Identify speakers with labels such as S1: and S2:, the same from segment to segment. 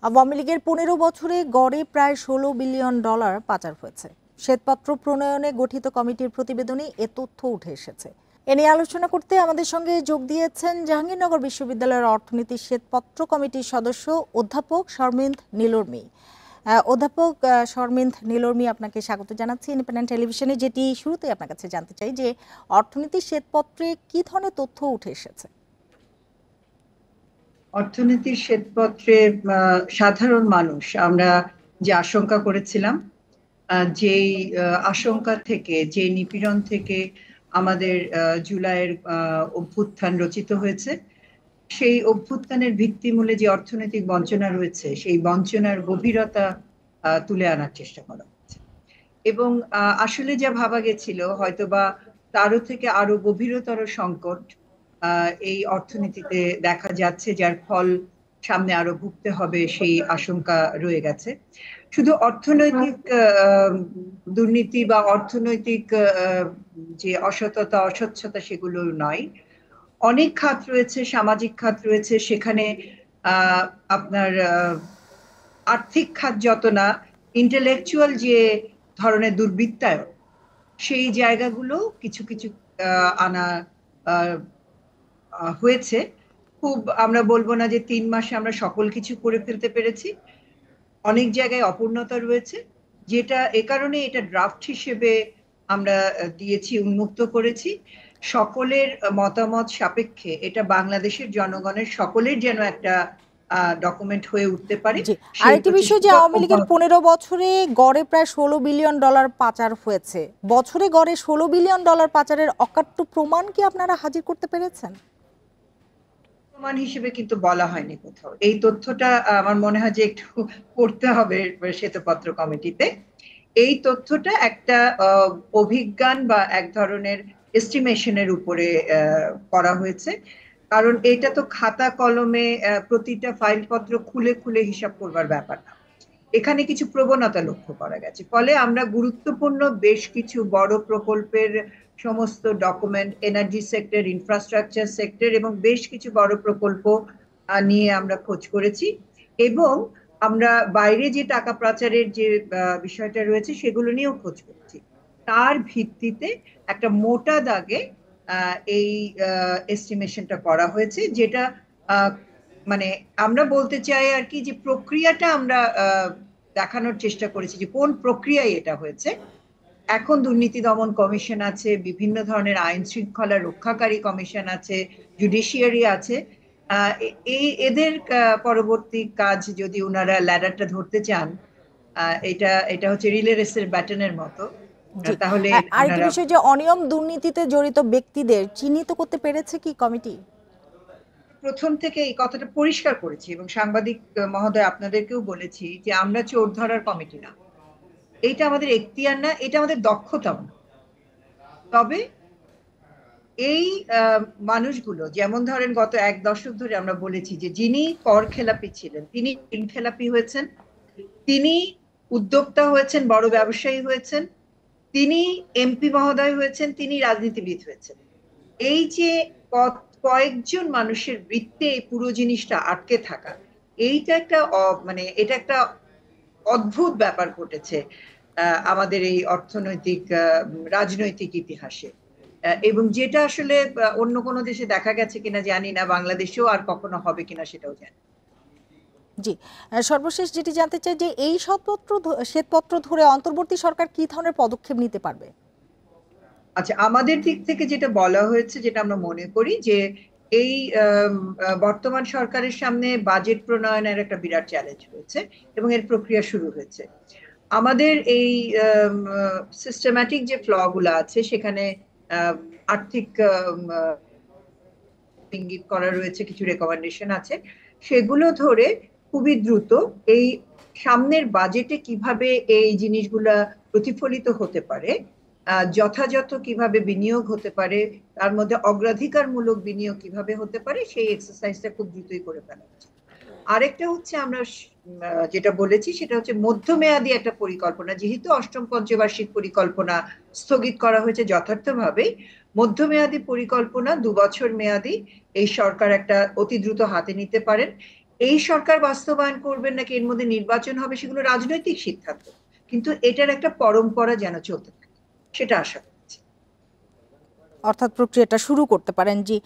S1: আওয়ামী লীগের ১৫ বছরে গড়ে প্রায় $16 বিলিয়ন পাচার হয়েছে। শ্বেতপত্র প্রণয়নে গঠিত কমিটির প্রতিবেদনে এ তথ্য উঠে এসেছে। এ নিয়ে আলোচনা করতে আমাদের সঙ্গে যোগ দিয়েছেন জাহাঙ্গীরনগর বিশ্ববিদ্যালয়ের অর্থনীতি শ্বেতপত্র কমিটির সদস্য অধ্যাপক শর্মিন্দ নীলুরমি। অধ্যাপক শর্মিন্দ নীলুরমি, আপনাকে স্বাগত জানাচ্ছি ইন্ডিপেন্ডেন্ট টেলিভিশনে। যেটি শুরুতে আপনার কাছে জানতে চাই যে অর্থনীতি শ্বেতপত্রে কি ধরনের তথ্য উঠে এসেছে?
S2: অর্থনীতির শ্বেতপত্রে সাধারণ মানুষ আমরা যে আশঙ্কা করেছিলাম, যেই আশঙ্কা থেকে, যে নিপীড়ন থেকে আমাদের জুলাইয়ের অভ্যুত্থান রচিত হয়েছে, সেই অভ্যুত্থানের ভিত্তিমূলে যে অর্থনৈতিক বঞ্চনা রয়েছে, সেই বঞ্চনার গভীরতা তুলে আনার চেষ্টা করা হচ্ছে। এবং আসলে যা ভাবা গেছিল, হয়তোবা তারও থেকে আরো গভীরতর সংকট এই অর্থনীতিতে দেখা যাচ্ছে, যার ফল সামনে আরো ভুগতে হবে সেই আশঙ্কা রয়ে গেছে। শুধু অর্থনৈতিক দুর্নীতি বা অর্থনৈতিক যে অসততা অস্বচ্ছতা সেগুলো নয়, অনেক খাত রয়েছে, সামাজিক খাত রয়েছে, সেখানে আপনার আর্থিক খাত যত না, ইন্টেলেকচুয়াল যে ধরনের দুর্বৃত্তায়ন, সেই জায়গাগুলো কিছু কিছু আনা হয়েছে। খুব আমরা বলবো না যে 3 মাসে আমরা সকল কিছু করে ফেলতে পেরেছি, অনেক জায়গায় অপূর্ণতা রয়েছে, যেটা এ কারণে এটা ড্রাফট হিসেবে আমরা দিয়েছি, উন্মুক্ত করেছি। সকলের মতামত সাপেক্ষে এটা বাংলাদেশের জনগণের সকলের যেন একটা ডকুমেন্ট হয়ে উঠতে পারে।
S1: আরেকটি বিষয় যে আওয়ামী লীগের 15 বছরে গড়ে প্রায় $16 বিলিয়ন পাচার হয়েছে। বছরে গড়ে $16 বিলিয়ন পাচারের অকাট্য প্রমাণ কি আপনারা হাজির করতে পেরেছেন?
S2: প্রমাণ হিসেবে কিন্তু বলা হয়নি কোথাও। এই তথ্যটা আমার মনে হয় যে একটু পড়তে হবে শ্বেতপত্র কমিটিতে। এই তথ্যটা একটা অভিজ্ঞান বা এক ধরনের এস্টিমেশনের উপরে করা হয়েছে, কারণ এটা তো খাতা কলমে প্রতিটা ফাইলপত্র খুলে খুলে হিসাব করবার ব্যাপার না। এখানে কিছু প্রবণতা লক্ষ্য করা গেছে, ফলে আমরা গুরুত্বপূর্ণ বেশ কিছু বড় প্রকল্পের সমস্ত document, energy sector, infrastructure sector এবং বেশ কিছু বড় প্রকল্প নিয়ে আমরা খোঁজ করেছি। এবং আমরা বাইরে যে টাকা পাচারের যে বিষয়টা রয়েছে সেগুলো নিয়েও খোঁজ করেছি। তার ভিত্তিতে একটা মোটা দাগে এই এস্টিমেশনটা করা হয়েছে, যেটা মানে আমরা বলতে চাই আর কি, যে প্রক্রিয়াটা আমরা দেখানোর চেষ্টা করেছি যে কোন প্রক্রিয়ায় এটা হয়েছে। এখন দুর্নীতি দমন কমিশন আছে, বিভিন্ন ধরনের আইন শৃঙ্খলা রক্ষাকারী কমিশন আছে, জুডিশিয়ারি আছে। এদের পরবর্তী কাজ, যদি ওনারা ল্যাডারটা ধরতে চান, এটা হচ্ছে রিলে রেসের ব্যাটনের মতো। তাহলে
S1: আরেকটি বিষয় যে অনিয়ম দুর্নীতিতে জড়িত ব্যক্তিদের চিহ্নিত করতে পেরেছে কি কমিটি?
S2: প্রথম থেকে এই কথাটা পরিষ্কার করেছি এবং সাংবাদিক মহোদয় আপনাদেরকেও বলেছি যে আমরা চোর ধরার কমিটি না, এইটা আমাদের এখতিয়ার না, এটা আমাদের দক্ষতাও না। তবে এই মানুষগুলো, যেমন ধরেন গত 1 দশক ধরে আমরা বলেছি যে যিনি কর খেলাপি ছিলেন তিনি ঋণ খেলাপি হয়েছেন, তিনি উদ্যোক্তা হয়েছেন, বড় ব্যবসায়ী হয়েছেন, তিনি এমপি মহোদয় হয়েছেন, তিনি রাজনীতিবিদ হয়েছেন। এই যে কয়েকজন মানুষের বৃত্তে এই পুরো জিনিসটা আটকে থাকা, এইটা একটা মানে এটা একটা অদ্ভুত ব্যাপার ঘটেছে আমাদের এই অর্থনৈতিক রাজনৈতিক ইতিহাসে। এবং যেটা আসলে অন্য কোনো দেশে দেখা গেছে কিনা জানি না, বাংলাদেশেও আর কখনো হবে কিনা সেটাও জানি।
S1: জি, সর্বশেষ যেটি জানতে চাই যে এই শ্বেতপত্র ধরে অন্তর্বর্তী সরকার কি ধরনের পদক্ষেপ নিতে পারবে?
S2: আচ্ছা, আমাদের দিক থেকে যেটা বলা হয়েছে, যেটা আমরা মনে করি যে এই বর্তমান সরকারের সামনে বাজেট প্রণয়নের একটা বিরাট চ্যালেঞ্জ রয়েছে এবং এর প্রক্রিয়া শুরু হয়েছে। আমাদের এই সিস্টেম্যাটিক যে ফ্ল গুলো আছে, সেখানে আর্থিক ইঙ্গিত করা রয়েছে, কিছু রেকমেন্ডেশন আছে, সেগুলো ধরে খুবই দ্রুত এই সামনের বাজেটে কিভাবে এই জিনিসগুলা প্রতিফলিত হতে পারে, যথাযথ কিভাবে বিনিয়োগ হতে পারে, তার মধ্যে অগ্রাধিকারমূলক বিনিয়োগ কিভাবে হতে পারে, সেই এক্সারসাইজটা খুব দ্রুতই করে ফেলা হচ্ছে। আরেকটা হচ্ছে আমরা যেটা বলেছি সেটা হচ্ছে মধ্যমেয়াদী একটা পরিকল্পনা। যেহেতু অষ্টম পঞ্চবার্ষিক পরিকল্পনা স্থগিত করা হয়েছে যথার্থভাবে, মধ্যমেয়াদী পরিকল্পনা 2 বছর মেয়াদী এই সরকার একটা অতি দ্রুত হাতে নিতে পারেন এই সরকার বাস্তবায়ন করবেন নাকি এর মধ্যে নির্বাচন হবে সেগুলো রাজনৈতিক সিদ্ধান্ত, কিন্তু এটার একটা পরম্পরা যেন চলতে থাকে, সেটা আশা করছি।
S1: অর্থাৎ প্রক্রিয়াটা শুরু করতে পারেন। জি,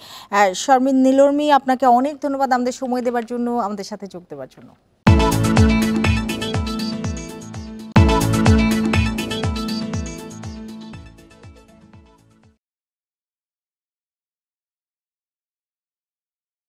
S1: শারমিন নীলর্মি, আপনাকে অনেক ধন্যবাদ আমাদের সময় দেওয়ার জন্য, আমাদের সাথে যোগ দেওয়ার জন্য।